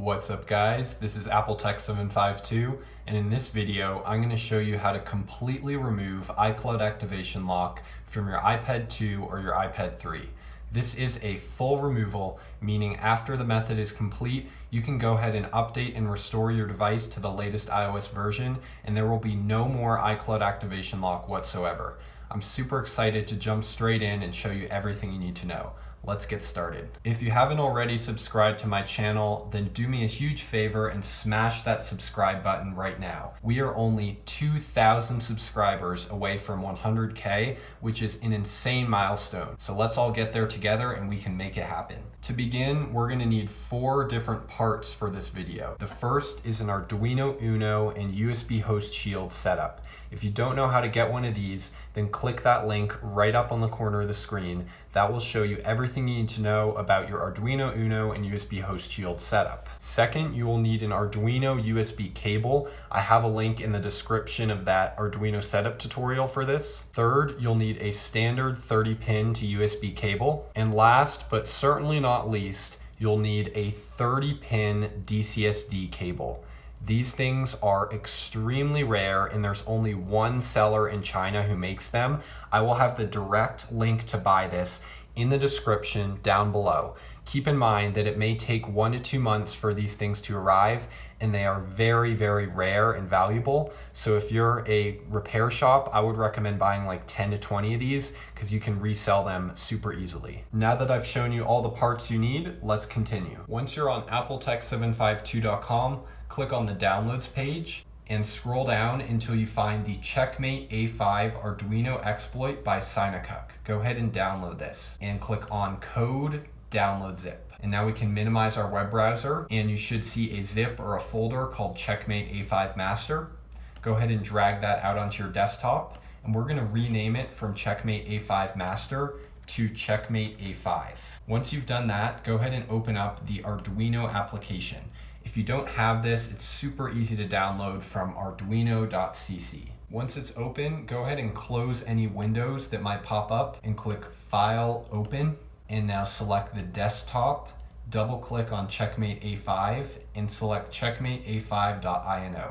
What's up guys, this is AppleTech752 and in this video I'm going to show you how to completely remove iCloud activation lock from your iPad 2 or your iPad 3. This is a full removal, meaning after the method is complete, you can go ahead and update and restore your device to the latest iOS version and there will be no more iCloud activation lock whatsoever. I'm super excited to jump straight in and show you everything you need to know. Let's get started. If you haven't already subscribed to my channel, then do me a huge favor and smash that subscribe button right now. We are only 2,000 subscribers away from 100K, which is an insane milestone. So let's all get there together and we can make it happen. To begin, we're going to need 4 different parts for this video. The first is an Arduino Uno and USB host shield setup. If you don't know how to get one of these, then click that link right up on the corner of the screen. That will show you everything you need to know about your Arduino Uno and USB host shield setup. Second, you will need an Arduino USB cable. I have a link in the description of that Arduino setup tutorial for this. Third, you'll need a standard 30-pin to USB cable. And last, but certainly not least, you'll need a 30-pin DCSD cable. These things are extremely rare and there's only one seller in China who makes them. I will have the direct link to buy this in the description down below. Keep in mind that it may take 1 to 2 months for these things to arrive and they are very, very rare and valuable. So if you're a repair shop, I would recommend buying like 10 to 20 of these because you can resell them super easily. Now that I've shown you all the parts you need, let's continue. Once you're on appletech752.com, click on the downloads page and scroll down until you find the Checkmate A5 Arduino exploit by Sinacuk. Go ahead and download this and click on code download zip. And now we can minimize our web browser and you should see a zip or a folder called Checkmate A5 Master. Go ahead and drag that out onto your desktop and we're going to rename it from Checkmate A5 Master to Checkmate A5. Once you've done that, go ahead and open up the Arduino application. If you don't have this, it's super easy to download from arduino.cc. Once it's open, go ahead and close any windows that might pop up and click File, Open. And now select the desktop, double click on Checkmate A5 and select checkmatea5.ino.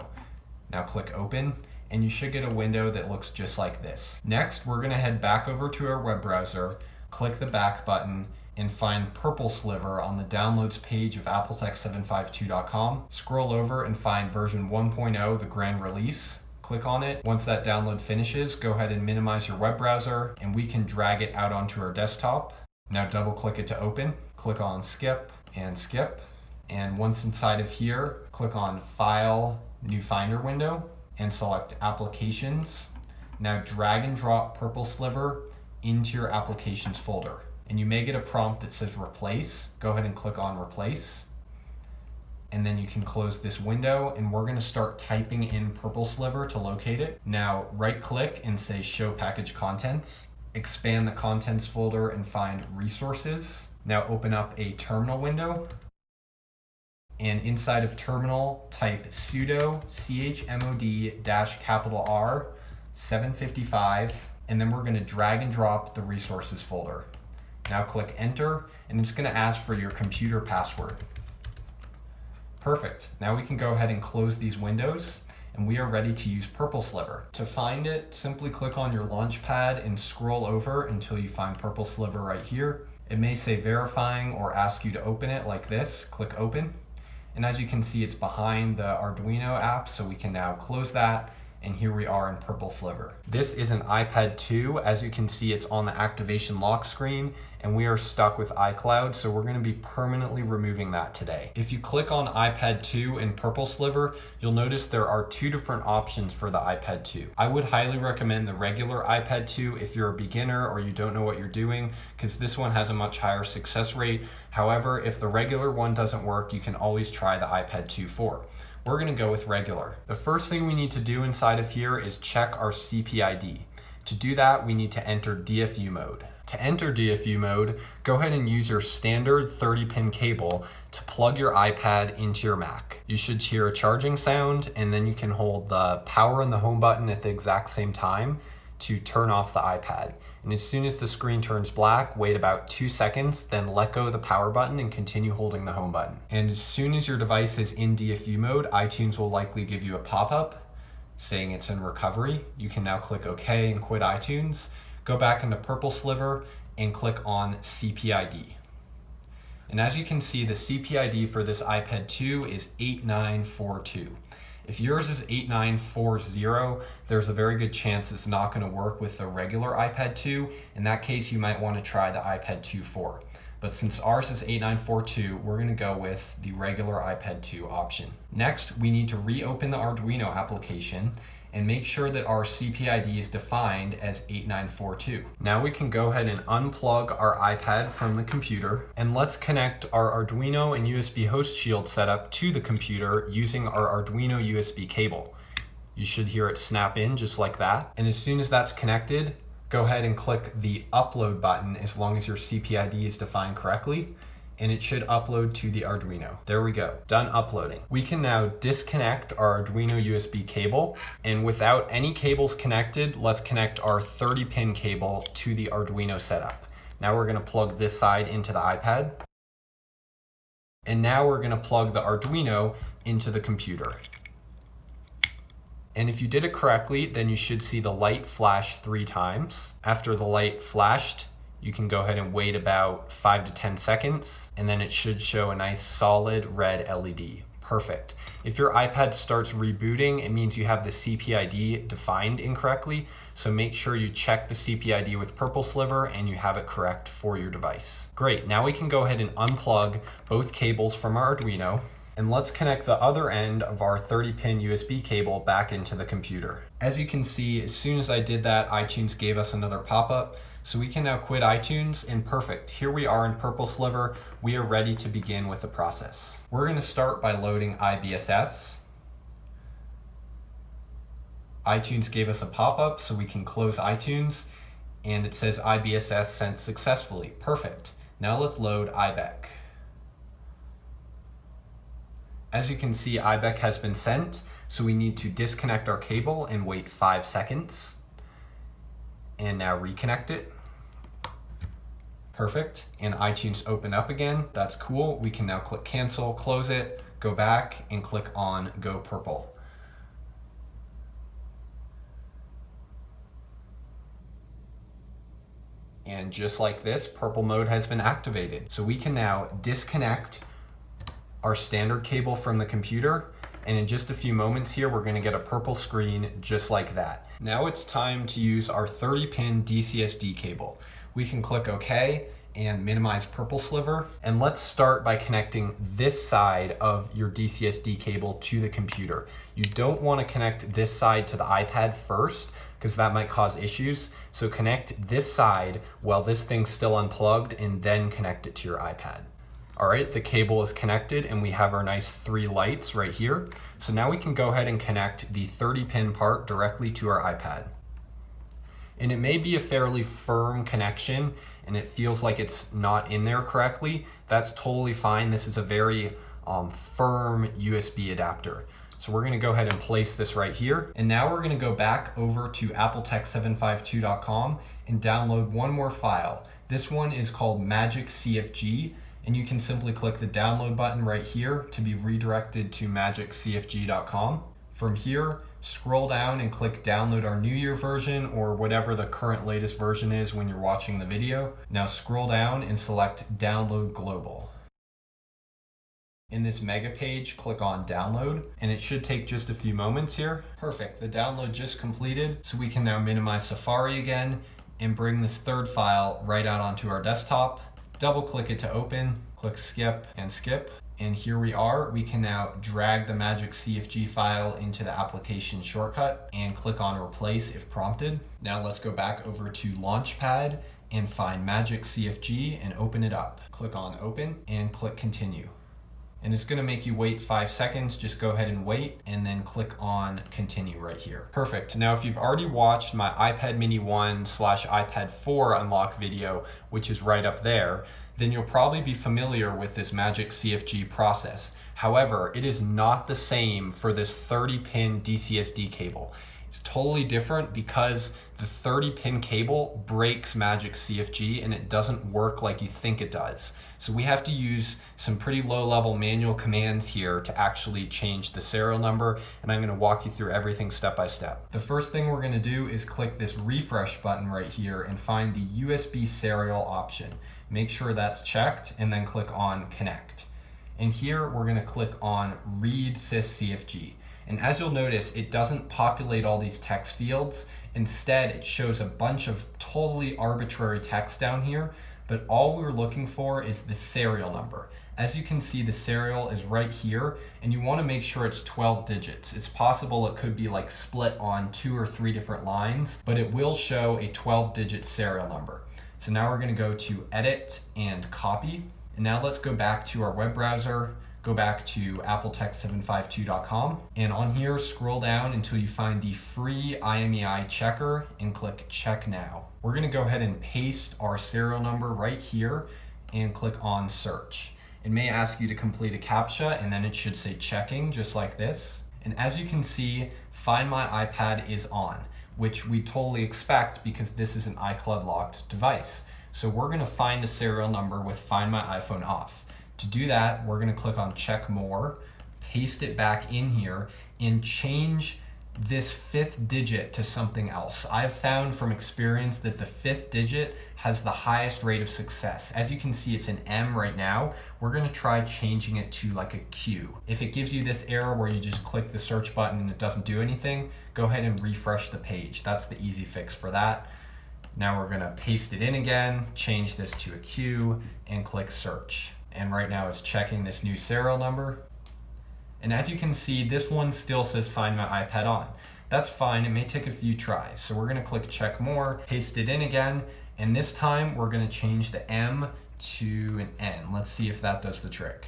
Now click Open and you should get a window that looks just like this. Next, we're gonna head back over to our web browser, click the back button, and find Purple Sliver on the downloads page of appletech752.com. Scroll over and find version 1.0, the grand release. Click on it. Once that download finishes, go ahead and minimize your web browser and we can drag it out onto our desktop. Now double click it to open. Click on skip and skip. And once inside of here, click on File, New Finder window and select Applications. Now drag and drop Purple Sliver into your Applications folder. And you may get a prompt that says replace. Go ahead and click on replace. And then you can close this window and we're gonna start typing in Purple Sliver to locate it. Now right click and say show package contents. Expand the contents folder and find resources. Now open up a terminal window. And inside of terminal, type sudo chmod-R 755. And then we're gonna drag and drop the resources folder. Now click enter and it's going to ask for your computer password. Perfect. Now we can go ahead and close these windows and we are ready to use Purple Sliver. To find it, simply click on your launch pad and scroll over until you find Purple Sliver right here. It may say verifying or ask you to open it like this. Click open. And as you can see, it's behind the Arduino app, so we can now close that. And here we are in Purple Sliver. This is an iPad 2. As you can see, it's on the activation lock screen and we are stuck with iCloud, so we're gonna be permanently removing that today. If you click on iPad 2 in Purple Sliver, you'll notice there are 2 different options for the iPad 2. I would highly recommend the regular iPad 2 if you're a beginner or you don't know what you're doing, because this one has a much higher success rate. However, if the regular one doesn't work, you can always try the iPad 2 4. We're gonna go with regular. The first thing we need to do inside of here is check our CPID. To do that, we need to enter DFU mode. To enter DFU mode, go ahead and use your standard 30-pin cable to plug your iPad into your Mac. You should hear a charging sound and then you can hold the power and the home button at the exact same time to turn off the iPad. And as soon as the screen turns black, wait about 2 seconds, then let go of the power button and continue holding the home button. And as soon as your device is in DFU mode, iTunes will likely give you a pop-up saying it's in recovery. You can now click OK and quit iTunes. Go back into Purple Sliver and click on CPID. And as you can see, the CPID for this iPad 2 is 8942. If yours is 8940, there's a very good chance it's not going to work with the regular iPad 2. In that case, you might want to try the iPad 2 4. But since ours is 8942, we're going to go with the regular iPad 2 option. Next, we need to reopen the Arduino application and make sure that our CPID is defined as 8942. Now we can go ahead and unplug our iPad from the computer, and let's connect our Arduino and USB host shield setup to the computer using our Arduino USB cable. You should hear it snap in just like that. And as soon as that's connected, go ahead and click the upload button as long as your CPID is defined correctly, and it should upload to the Arduino. There we go, done uploading. We can now disconnect our Arduino USB cable, and without any cables connected, let's connect our 30-pin cable to the Arduino setup. Now we're gonna plug this side into the iPad, and now we're gonna plug the Arduino into the computer. And if you did it correctly, then you should see the light flash 3 times. After the light flashed, you can go ahead and wait about 5 to 10 seconds, and then it should show a nice solid red LED. Perfect. If your iPad starts rebooting, it means you have the CPID defined incorrectly, so make sure you check the CPID with Purple Sliver and you have it correct for your device. Great, now we can go ahead and unplug both cables from our Arduino, and let's connect the other end of our 30-pin USB cable back into the computer. As you can see, as soon as I did that, iTunes gave us another pop-up. So we can now quit iTunes, and perfect. Here we are in Purple Sliver. We are ready to begin with the process. We're going to start by loading IBSS. iTunes gave us a pop-up, so we can close iTunes, and it says IBSS sent successfully. Perfect. Now let's load iBEC. As you can see, iBEC has been sent, so we need to disconnect our cable and wait 5 seconds. And now reconnect it. Perfect, and iTunes opened up again. That's cool. We can now click cancel, close it, go back, and click on Go Purple. And just like this, purple mode has been activated. So we can now disconnect our standard cable from the computer, and in just a few moments here, we're gonna get a purple screen just like that. Now it's time to use our 30-pin DCSD cable. We can click OK and minimize Purple Sliver. And let's start by connecting this side of your DCSD cable to the computer. You don't want to connect this side to the iPad first, because that might cause issues. So connect this side while this thing's still unplugged, and then connect it to your iPad. All right, the cable is connected and we have our nice 3 lights right here. So now we can go ahead and connect the 30-pin part directly to our iPad. And it may be a fairly firm connection and it feels like it's not in there correctly. That's totally fine. This is a very firm USB adapter. So we're gonna go ahead and place this right here. And now we're gonna go back over to appletech752.com and download one more file. This one is called Magic CFG. And you can simply click the download button right here to be redirected to magiccfg.com. From here, scroll down and click download our New Year version or whatever the current latest version is when you're watching the video. Now scroll down and select download global. In this mega page, click on download, and it should take just a few moments here. Perfect, the download just completed, so we can now minimize Safari again and bring this third file right out onto our desktop. Double click it to open, click skip and skip. And here we are. We can now drag the Magic CFG file into the application shortcut and click on replace if prompted. Now let's go back over to Launchpad and find Magic CFG and open it up. Click on open and click continue. And it's going to make you wait 5 seconds. Just go ahead and wait and then click on continue right here. Perfect. Now, if you've already watched my iPad mini 1/iPad 4 unlock video, which is right up there, then you'll probably be familiar with this Magic CFG process. However, it is not the same for this 30-pin DCSD cable. It's totally different because the 30-pin cable breaks Magic CFG and it doesn't work like you think it does. So we have to use some pretty low-level manual commands here to actually change the serial number, and I'm going to walk you through everything step by step. The first thing we're going to do is click this refresh button right here and find the USB serial option. Make sure that's checked and then click on connect. And here we're going to click on read syscfg. And as you'll notice, it doesn't populate all these text fields. Instead, it shows a bunch of totally arbitrary text down here, but all we're looking for is the serial number. As you can see, the serial is right here, and you want to make sure it's 12 digits. It's possible it could be like split on 2 or 3 different lines, but it will show a 12-digit serial number. So now we're going to go to edit and copy. And now let's go back to our web browser, go back to appletext752.com, and on here scroll down until you find the free IMEI checker and click check now. We're going to go ahead and paste our serial number right here and click on search. It may ask you to complete a CAPTCHA, and then it should say checking, just like this. And as you can see, Find My iPad is on, which we totally expect because this is an iCloud locked device. So we're going to find a serial number with Find My iPhone off. To do that, we're going to click on check more, paste it back in here, and change this 5th digit to something else. I've found from experience that the 5th digit has the highest rate of success. As you can see, it's an M right now. We're going to try changing it to like a Q. If it gives you this error where you just click the search button and it doesn't do anything, go ahead and refresh the page. That's the easy fix for that. Now we're going to paste it in again, change this to a Q, and click search. And right now it's checking this new serial number. And as you can see, this one still says Find My iPad on. That's fine, it may take a few tries. So we're going to click check more, paste it in again, and this time we're going to change the M to an N. Let's see if that does the trick.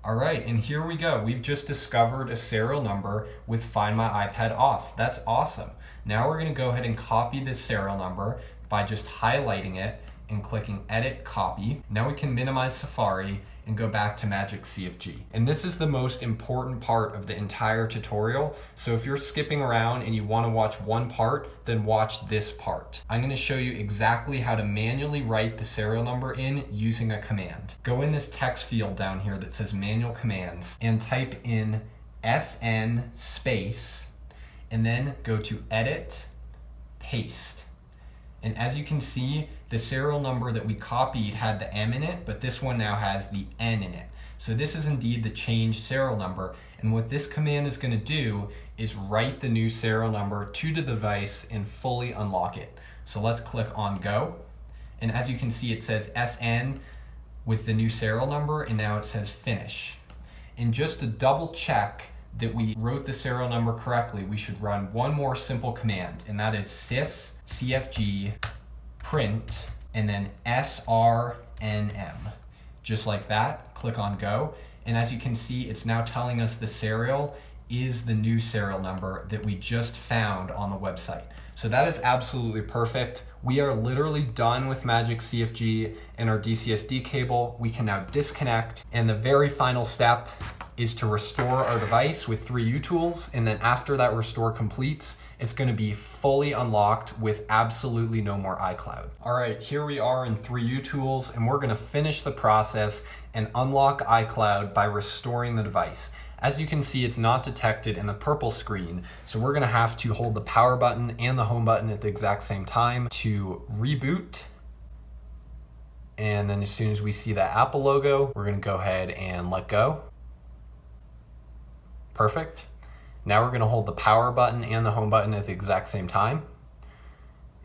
All right, and here we go. We've just discovered a serial number with Find My iPad off. That's awesome. Now we're going to go ahead and copy this serial number by just highlighting it and clicking edit copy. Now we can minimize Safari and go back to Magic CFG. And this is the most important part of the entire tutorial. So if you're skipping around and you want to watch one part, then watch this part. I'm going to show you exactly how to manually write the serial number in using a command. Go in this text field down here that says manual commands and type in SN space and then go to edit, paste. And as you can see, the serial number that we copied had the M in it, but this one now has the N in it. So this is indeed the changed serial number. And what this command is going to do is write the new serial number to the device and fully unlock it. So let's click on go. And as you can see, it says SN with the new serial number, and now it says finish. And just to double check that we wrote the serial number correctly, we should run one more simple command, and that is syscfg print and then srnm. Just like that, click on go. And as you can see, it's now telling us the serial is the new serial number that we just found on the website. So that is absolutely perfect. We are literally done with Magic CFG and our DCSD cable. We can now disconnect. And the very final step is to restore our device with 3U tools. And then after that restore completes, it's going to be fully unlocked with absolutely no more iCloud. All right, here we are in 3U tools, and we're going to finish the process and unlock iCloud by restoring the device. As you can see, it's not detected in the purple screen, so we're going to have to hold the power button and the home button at the exact same time to reboot. And then as soon as we see that Apple logo, we're going to go ahead and let go. Perfect. Now we're going to hold the power button and the home button at the exact same time.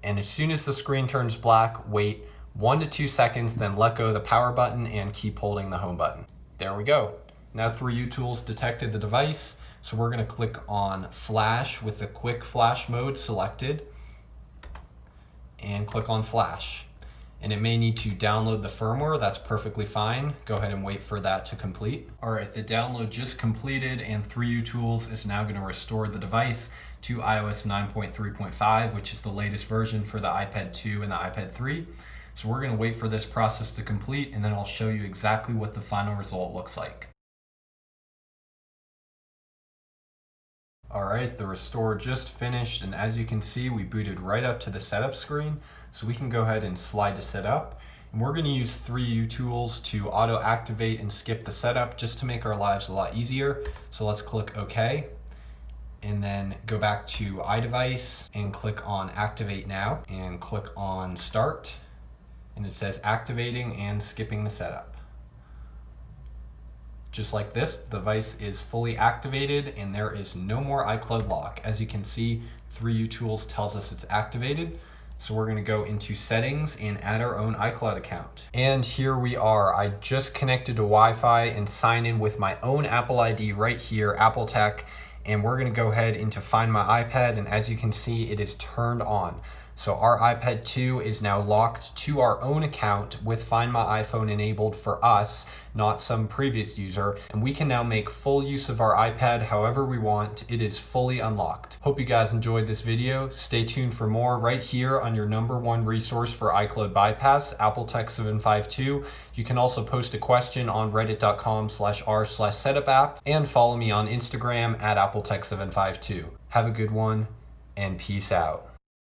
And as soon as the screen turns black, wait 1 to 2 seconds, then let go of the power button and keep holding the home button. There we go. Now 3U tools detected the device, so we're going to click on flash with the quick flash mode selected and click on flash. And it may need to download the firmware. That's perfectly fine. Go ahead and wait for that to complete. All right, the download just completed, and 3U tools is now going to restore the device to iOS 9.3.5, which is the latest version for the iPad 2 and the iPad 3. So we're going to wait for this process to complete, and then I'll show you exactly what the final result looks like. All right, the restore just finished, and as you can see, we booted right up to the setup screen. So we can go ahead and slide to setup. And we're going to use 3U tools to auto activate and skip the setup just to make our lives a lot easier. So let's click OK, and then go back to iDevice and click on Activate Now, and click on Start. And it says activating and skipping the setup. Just like this, the device is fully activated and there is no more iCloud lock. As you can see, 3U Tools tells us it's activated. So we're gonna go into settings and add our own iCloud account. And here we are. I just connected to Wi-Fi and signed in with my own Apple ID right here, Apple Tech. And we're gonna go ahead into Find My iPad, and as you can see, it is turned on. So our iPad 2 is now locked to our own account with Find My iPhone enabled for us, not some previous user, and we can now make full use of our iPad however we want. It is fully unlocked. Hope you guys enjoyed this video. Stay tuned for more right here on your #1 resource for iCloud bypass, Apple Tech 752. You can also post a question on reddit.com/r/setupapp and follow me on Instagram at Apple Tech 752. Have a good one and peace out.